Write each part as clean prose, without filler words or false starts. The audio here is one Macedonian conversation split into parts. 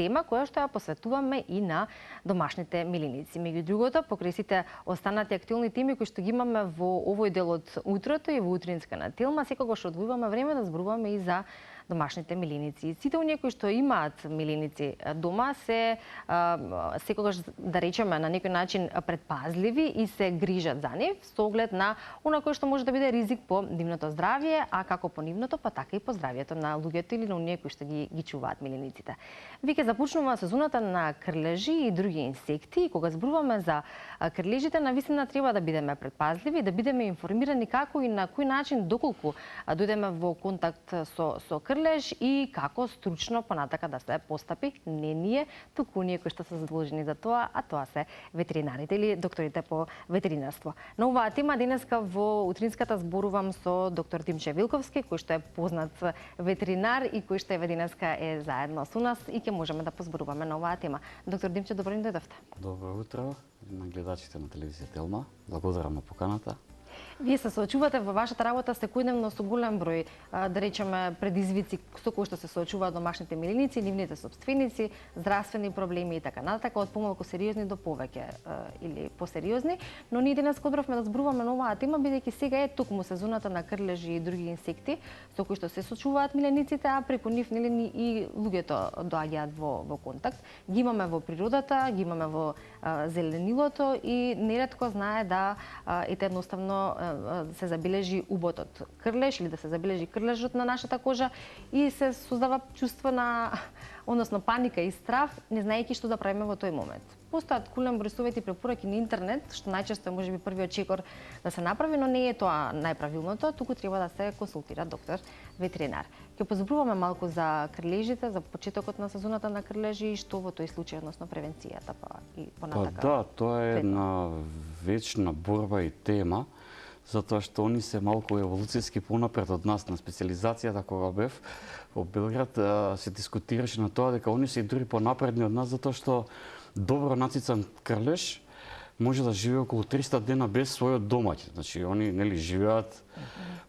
тема која што ја посветуваме и на домашните миленици. Меѓу другото, покрај сите останати актуелни теми кои што ги имаме во овој дел од утрото и во утринска на Телма, секогаш одвојуваме време да зборуваме и за домашните миленици. Сите оние кои што имаат миленици дома се секогаш, да речеме, на некој начин предпазливи и се грижат за нив со оглед на она кој што може да биде ризик по нивното здравје, а како по нивното, па така и по здравјето на луѓето или на оние кои што ги чуваат милениците. Веќе започнува сезоната на крлежи и други инсекти и кога зборуваме за крлежите, навистина треба да бидеме предпазливи, да бидеме информирани како и на кој начин, доколку дојдеме во контакт со крлеж и како стручно понатака да се постапи, не ние, туку оние кои што се задолжени за тоа, а тоа се ветеринарите или докторите по ветеринарство. На оваа тема денеска во утринската зборувам со доктор Димче Вилковски, кој што е познат ветеринар и кој што денеска е заедно со нас и ќе можеме да позборуваме на оваа тема. Доктор Димче, добро ден дојдовте. Добро утро на гледачите на телевизија Телма. Благодарам на поканата. Вие се соочувате во вашата работа секојдневно со голем број, да речеме, предизвици со кои што се соочуваат домашните миленици, нивните сопственици, здравствени проблеми и така натака, од помалку сериозни до повеќе или посериозни, но ние денес одбравме да зборуваме на оваа тема бидејќи сега е токму сезоната на крлежи и други инсекти со кои што се соочуваат милениците, а преку нив нели и луѓето доаѓаат во контакт. Ги имаме во природата, ги имаме во зеленилото и неретко знае да едноставно се забележи уботот крлеж или да се забележи крлежот на нашата кожа и се создава чувство на, односно паника и страв, не знаејќи што да правиме во тој момент. Постојат голем број совети и препораки на интернет, што најчесто е можеби првиот чекор да се направи, но не е тоа најправилното, туку треба да се консултира доктор ветеринар. Ќе позборуваме малку за крлежите, за почетокот на сезоната на крлежи и што во тој случај, односно превенцијата и понатака. Па да, тоа е една вечна борба и тема, затоа што они се малку еволуцијски понапред од нас. На специализацијата кога бев во Белград се дискутираше на тоа дека они се и дури понапредни од нас, затоа што добро нацицан крлеж може да живее околу 300 дена без својот домаќин. Значи они нели живеат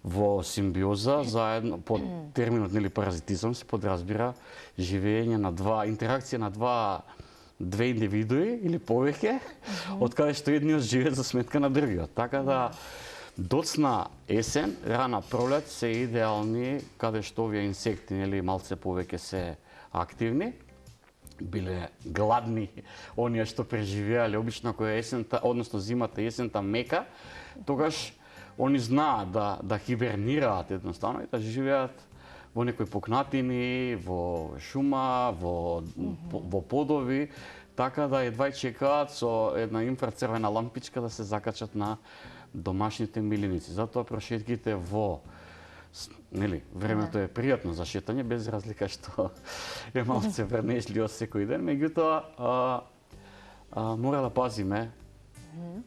во симбиоза заедно, под терминот нели паразитизам се подразбира живење на интеракција на две индивидуи или повеќе, од каде што едниот живее за сметка на другиот. Така да доцна есен, рана пролет се идеални каде што овие инсекти нели малце повеќе се активни, биле гладни оние што преживеале обично која есента, односно зимата и есента мека, тогаш они знаат да хибернираат едноставно и да живеат во некои пукнатини, во шума, во подови, така да едвај чекаат со една инфрацрвена лампичка да се закачат на домашните миленици. Затоа прошетките времето е пријатно за шетање, без разлика што е малце врнежливо секој ден, меѓутоа мора да пазиме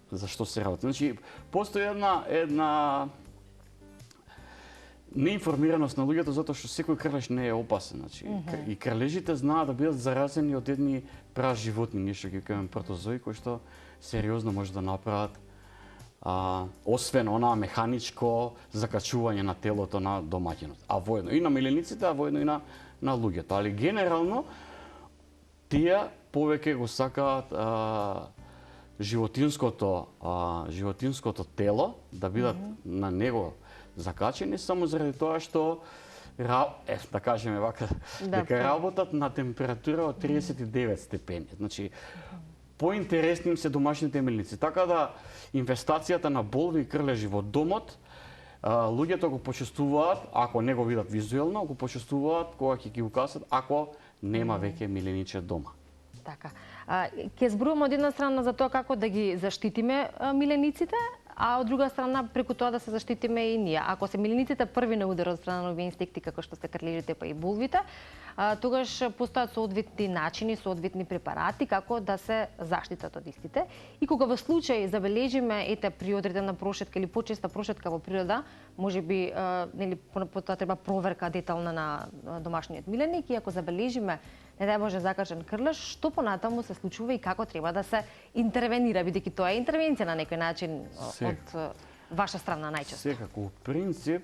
за што се работи. Значи, постои една неинформираност на луѓето затоа што секој крлеж не е опасен. Значи, и крлежите знаат да бидат заразени од едни праживотни, нешто ги кажеме протозои, кои што сериозно може да направат освен она механичко закачување на телото на домаќинот. А воедно и на милениците, а воедно и на луѓето. Али генерално тие повеќе го сакаат животинското тело да бидат на него закачени само заради тоа што да кажеме вака, дека работат на температура од 39 степени. Значи, поинтересни им се домашните миленици. Така да инфестацијата на болви и крлежи во домот, луѓето го почувствуваат, ако не го видат визуелно, го почувствуваат кога ќе ги укасат, ако нема веќе милениче дома. Така. Ќе зборуваме од една страна за тоа како да ги заштитиме милениците, а од друга страна преку тоа да се заштитиме и ние. Ако се милениците први на удар од страна на овие инсекти како што се крлежите па и болвите, тогаш постојат соодветни начини, соодветни препарати како да се заштитат од истите. И кога во случај забележиме при одредена прошетка или почеста прошетка во природа, можеби нели потоа треба проверка детална на домашниот миленик и ако забележиме не дај Боже закачан крлеж, што понатаму се случува и како треба да се интервенира, бидејќи тоа е интервенција на некој начин од ваша страна најчесто. Секако, принцип,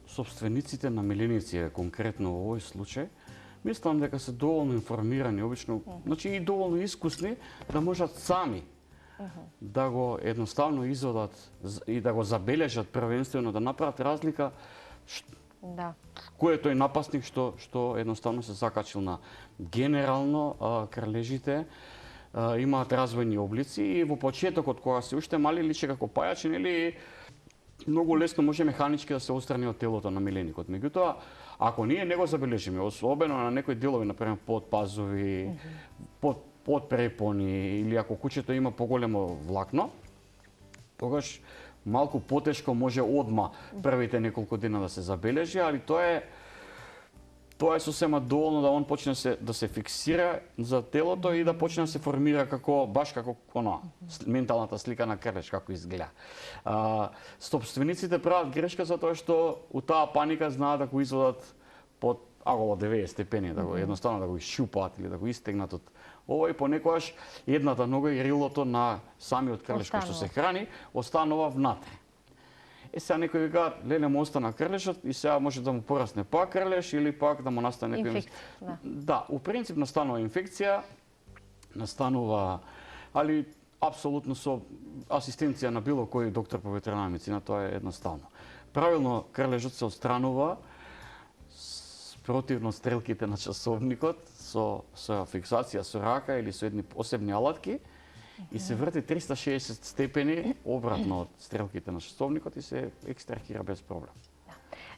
собствениците на миленици, конкретно во овој случај, Мислам дека се доволно информирани, обично, значи и доволно искусни да можат сами да го едноставно извадат и да го забележат првенствено, да направат разлика Да. кој е тој напасник што едноставно се закачил на генерално крлежите имаат развојни облици и во почетокот кога се уште мали личи како пајачи, нели многу лесно може механички да се отстрани од телото на миленикот. Меѓутоа, ако ние не го забележиме, особено на некои делови, например под пазови, под препони или ако кучето има поголемо влакно, тогаш малку потешко може одма првите неколку дена да се забележи, али тоа е сосема доволно да он почне да се фиксира за телото и да почне да се формира баш како менталната слика на крлеж како изгледа. Собствениците прават грешка затоа што у таа паника знаат да го извадат под 90 степени, да го едноставно да го ишчупаат или да го истегнат од овој, понекогаш едната нога и рилото на самиот крлеж кој што се храни останува внатре. Сега некои викаат, леле му остана крлежот и сега може да му порасне пак крлеж или пак да му настане некој инфекција. Да, у принцип настанува инфекција, али апсолутно со асистенција на било кој доктор по ветеринарна медицина, тоа е едноставно. Правилно крлежот се отстранува противно стрелките на часовникот со фиксација со рака или со едни посебни алатки и се врти 360 степени обратно од стрелките на часовникот и се екстрахира без проблем.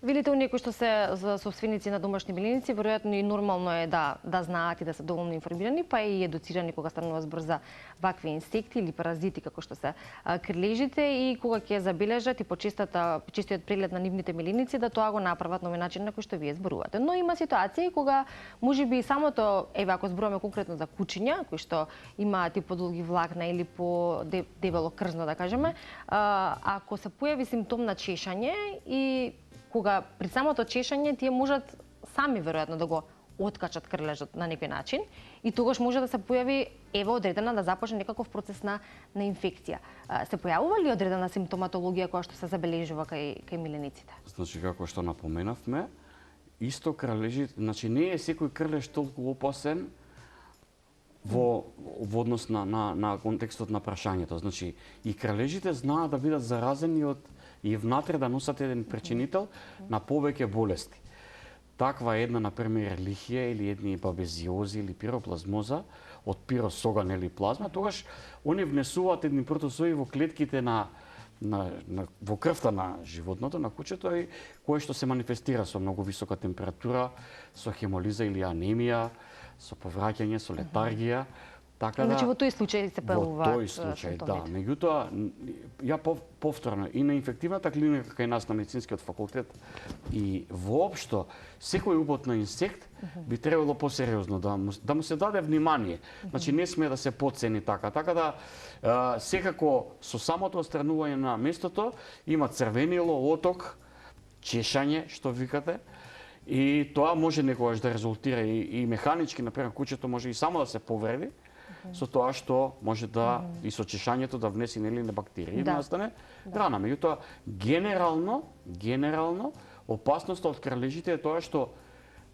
Видите, оние кои што се собственици на домашни миленици, веројатно и нормално е да знаат и да се доволно информирани, па и едуцирани кога станува збор за вакви инсекти или паразити како што се крлежите и кога ќе забележат и по честиот преглед на нивните миленици да тоа го направат на овој начин на кој што вие зборувате. Но има ситуации кога можеби самото, ако зборуваме конкретно за кучиња кои што имаат и подолги влакна или по дебело крзно да кажеме, ако се појави симптом на чешање и кога при самото чешање тие можат сами веројатно да го откачат крлежот на некој начин и тогаш може да се појави одредена да започне некаков процес на инфекција. Се појавува ли одредена симптоматологија која што се забележува кај милениците? Значи како што напоменавме, исто крлежи, значи не е секој крлеж толку опасен во однос на контекстот на прашањето. Значи и крлежите знаат да бидат заразени и внатре да носат еден причинител на повеќе болести. Таква една, например, лихија или едни бабезиози или пироплазмоза од пиросоган или плазма, тогаш они внесуваат едни протозои во клетките во крвта на животното, на кучето, и кое што се манифестира со многу висока температура, со хемолиза или анемија, со повраќање, со летаргија. Така значи во тој случај се појавуваат. Во тој случај, да. Меѓутоа, ја повторно и на инфективната клиника кај нас на медицинскиот факултет и воопшто секој убот на инсект би требало посериозно да му се даде внимание. Значи не сме да се потцени така. Така да секако со самото отстранување на местото има црвенило, оток, чешање, што викате. И тоа може некогаш да резултира и механички, например, кучето може и само да се повреди, со тоа што може да и со чешањето да внеси нели бактерии да настане рана. Меѓутоа генерално опасноста од крлежите е тоа што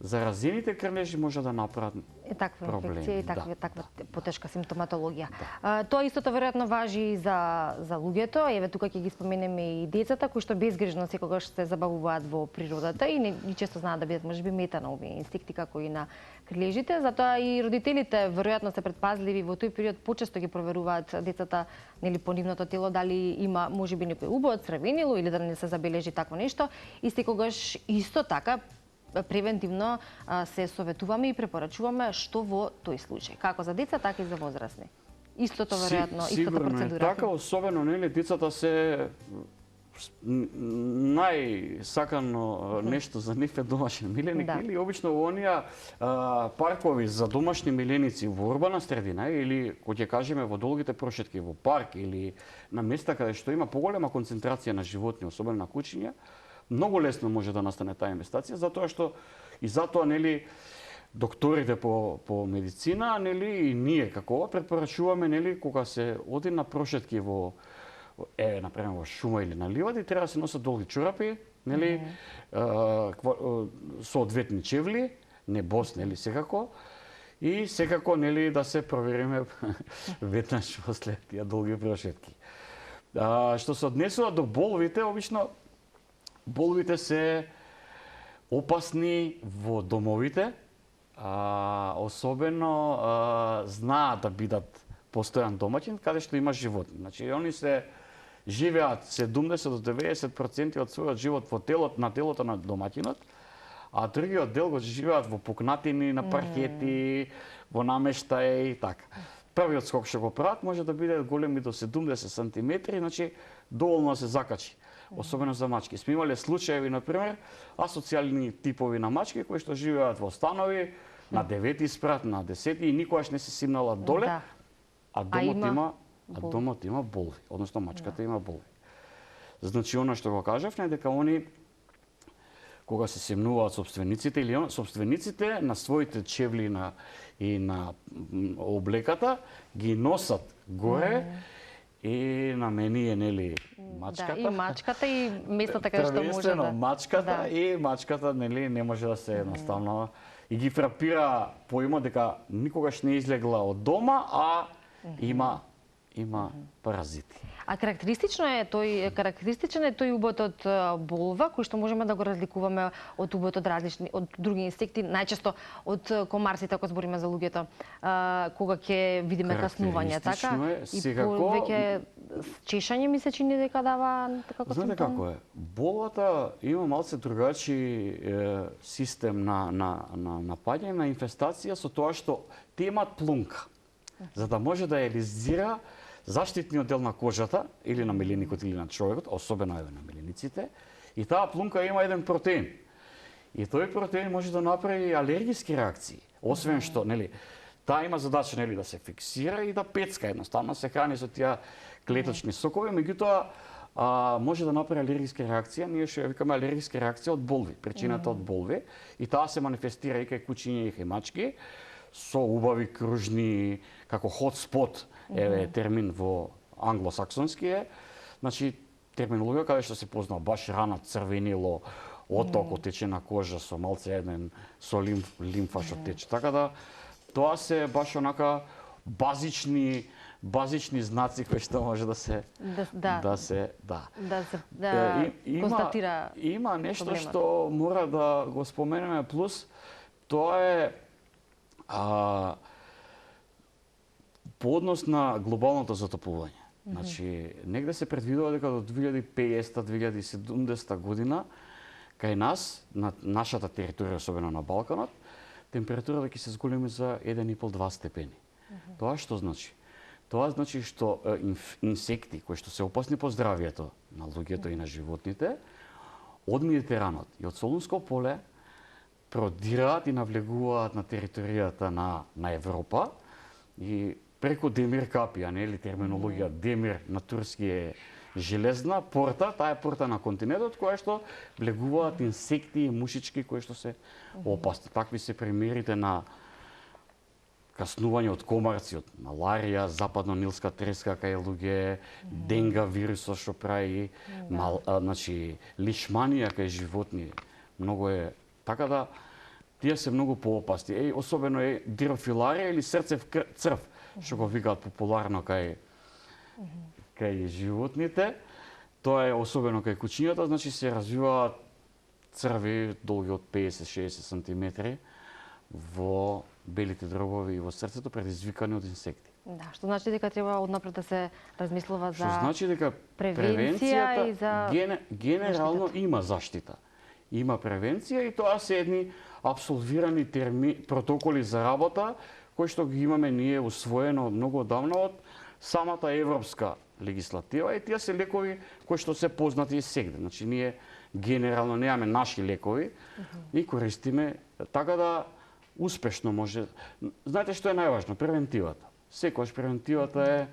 заразените крлежи може да направат таква инфекција и таква потешка симптоматологија. Да. Тоа истото веројатно важи и за луѓето, еве тука ќе ги споменеме и децата кои што безгрижно секогаш се забавуваат во природата и често знаат да бидат можеби мета на овие инсекти како и на крлежите, затоа и родителите веројатно се претпазливи во тој период, почесто ги проверуваат децата нели по нивното тело дали има можеби некој убод, црвенило или да не се забележи такво нешто и секогаш исто така превентивно се советуваме и препорачуваме што во тој случај, како за деца, така и за возрастни. Истото веројатно, истата процедура. Сигурно е така, особено нели децата се најсакано нешто за нив е домашен миленик или обично во оние паркови за домашни миленици во урбана средина или кој ќе кажеме во долгите прошетки во парк или на места каде што има поголема концентрација на животни, особено на кучиња, многу лесно може да настане таа инвестација, затоа што и затоа нели докторите по медицина, нели и ние како препорачуваме нели кога се оди на прошетки во например во шума или на ливади, треба да се носат долги чорапи, нели со одветни чевли, не бос, нели секако. И секако нели да се провериме веднаш после тие долги прошетки. Што се однесува до боловите, обично боловите се опасни во домовите, особено знаат да бидат постојан домаќин каде што има животни. Значи они се живеат 70 до 90% од својот живот во телото на домаќинот, а другиот дел го живеат во пукнатини, на паркети, во намештај и така. Првиот скок што го прават може да биде големи до 70 сантиметри, значи доволно се закачи, особено за мачки. Сме имале случаеви, например, асоцијални типови на мачки кои што живеат во станови на 9 спрат, на 10 и никогаш не се симнала доле, Да. а домот има болви, односно мачката има болви. Значи она што го кажавме дека они кога се семнуваат собствениците или собствениците на своите чевли и на облеката ги носат горе и на мене нели мачката. Да, и мачката и местата каде што може да. Мачката и мачката нели не може да се едноставно и ги фрапира поимот дека никогаш не излегла од дома, а има паразити. А карактеристичен е тој убот од болва, кој што можеме да го разликуваме од убот од други инсекти, најчесто од комарсите, ако збориме за луѓето, кога ќе видиме каснување, така? Веќе чешање ми се чини дека дава како симптом. Знаете како е? Болвата има малце другачи систем на напаѓање, на инфестација со тоа што те имаат плунка. За да може да елизира заштитниот дел на кожата или на мелиникот или на човекот, особено еве на мелиниците, и таа плунка има еден протеин. И тој протеин може да направи алергиски реакции. Освен што, нели, таа има задача нели да се фиксира и да пецка, едноставно се храни со тие клеточни сокови, меѓутоа може да направи алергиска реакција, ние што викаме алергиска реакција од болви, причината од болви, и таа се манифестира и кај кучиња и кај мачки со убави кружни, како hotspot е термин во англосаксонски е. Значи, терминологија каде што се познава баш рана, црвенило, оток, отечена кожа со малце еден, со лимфа што тече. Така да, тоа се баш онака базични знаци кои што може да се констатира. Има нешто што мора да го споменеме, плюс тоа е по однос на глобалното затопување. Значи, негде се предвидува дека до 2050-2070 година кај нас, на нашата територија, особено на Балканот, температурата ќе се зголеми за 1,5-2 степени. Тоа што значи? Тоа значи што инсекти кои што се опасни по здравието на луѓето и на животните од Медитеранот и од Солунско поле продираат и навлегуваат на територијата на Европа и преку Демир Капија, нели терминологија Демир на турски е железна порта, таа е порта на континентот која што влегуваат инсекти и мушички кои што се опасни. Такви се примерите на каснување од комарци, од маларија, западно-нилска треска кај луѓе, денга вирусот што прави, значи лишманија кај животни, многу е. Така да, тие се многу поопасни. Особено е дрофиларија или срцев црв, што го викаат популарно кај животните. Тоа е особено кај кучињата, значи се развиваат црви долги од 50-60 сантиметри во белите дробови и во срцето, предизвикани од инсекти. Да, што значи дека треба однапред да се размислува за Што значи дека превенција и за генерално има заштита. Има превенција и тоа се едни апсолвирани протоколи за работа кои што ги имаме ние усвоено многу одавна од самата европска легислатива и тие се лекови кои што се познати и сегде. Значи ние генерално немаме наши лекови и користиме така да успешно може. Знаете што е најважно? Превентивата. Секогаш превентивата е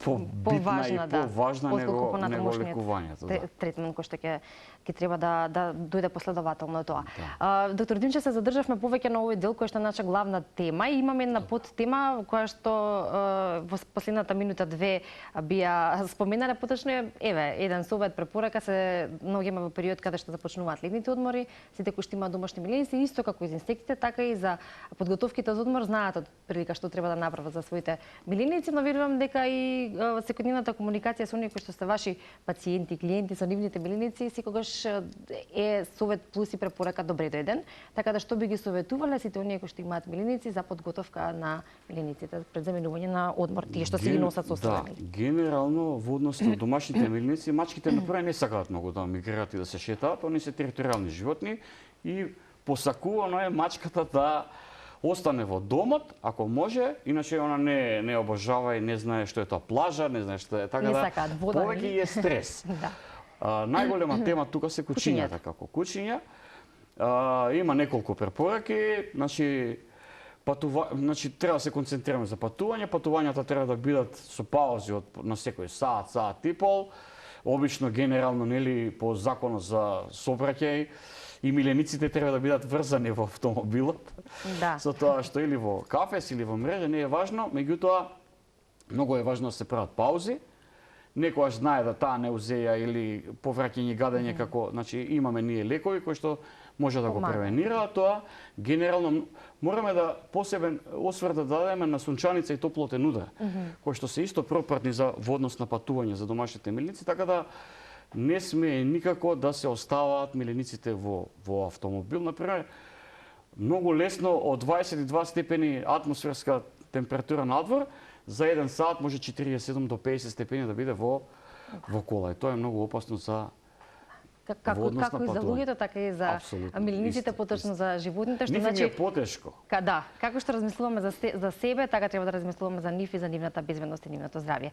побитна и поважна него лекувањето. Третман кој што ќе треба да дојде последователно тоа. Да. Доктор Димче, се задржавме повеќе на овој дел кој што е наша главна тема и имаме една подтема која што во последната минута две би ја споменале, поточно еве еден совет препорака, се наоѓаме во период каде што започнуваат летните одмори, сите кои што имаат домашни миленици, исто како и за инсектите, така и за подготовките за одмор, знаат од прилика што треба да направат за своите миленици, но верувам дека и секојдневната комуникација со оние кои што се ваши пациенти, клиенти со нивните миленици секогаш е совет плюс и препорака добре дојден. Така да што би ги советувале сите оние кои што имаат миленици за подготовка на милениците пред заминување на одмор, тие што се ги носат со себе? Да, генерално во однос на домашните миленици, мачките направи не сакаат многу да мигрираат и да се шетаат, они се територијални животни и посакувано е мачката да остане во домот, ако може, иначе она не обожава и не знае што е тоа плажа, не знае што е, така да повеќе е стрес. Да. Најголема тема тука се кучињата како кучиња. Има неколку препораки, значи треба да се концентрираме за патување. Патувањата треба да бидат со паузи на секој саат и пол. Обично генерално нели по законот за сообраќај и милениците треба да бидат врзани во автомобилот. Да. Со тоа што или во кафес или во мрежа не е важно, меѓутоа многу е важно да се прават паузи. Некојаш знае да таа неузеја или повраќање гадење како, значи имаме ние лекови кои што може да го превенираат тоа. Генерално мораме да посебен осврт да дадеме на сончаница и топлотен удар, кои што се исто пропратни за во однос на патување за домашните миленици, така да не сме никако да се оставаат милениците во автомобил. Например, многу лесно од 22 степени атмосферска температура надвор, за 1 сат може 47 до 50 степени да биде во кола. И тоа е многу опасно за како и за луѓето, така и за милениците, поточно за животните, што значи е потешко. Да, како што размислуваме за себе, така треба да размислуваме за нив и за нивната безбедност и нивното здравје.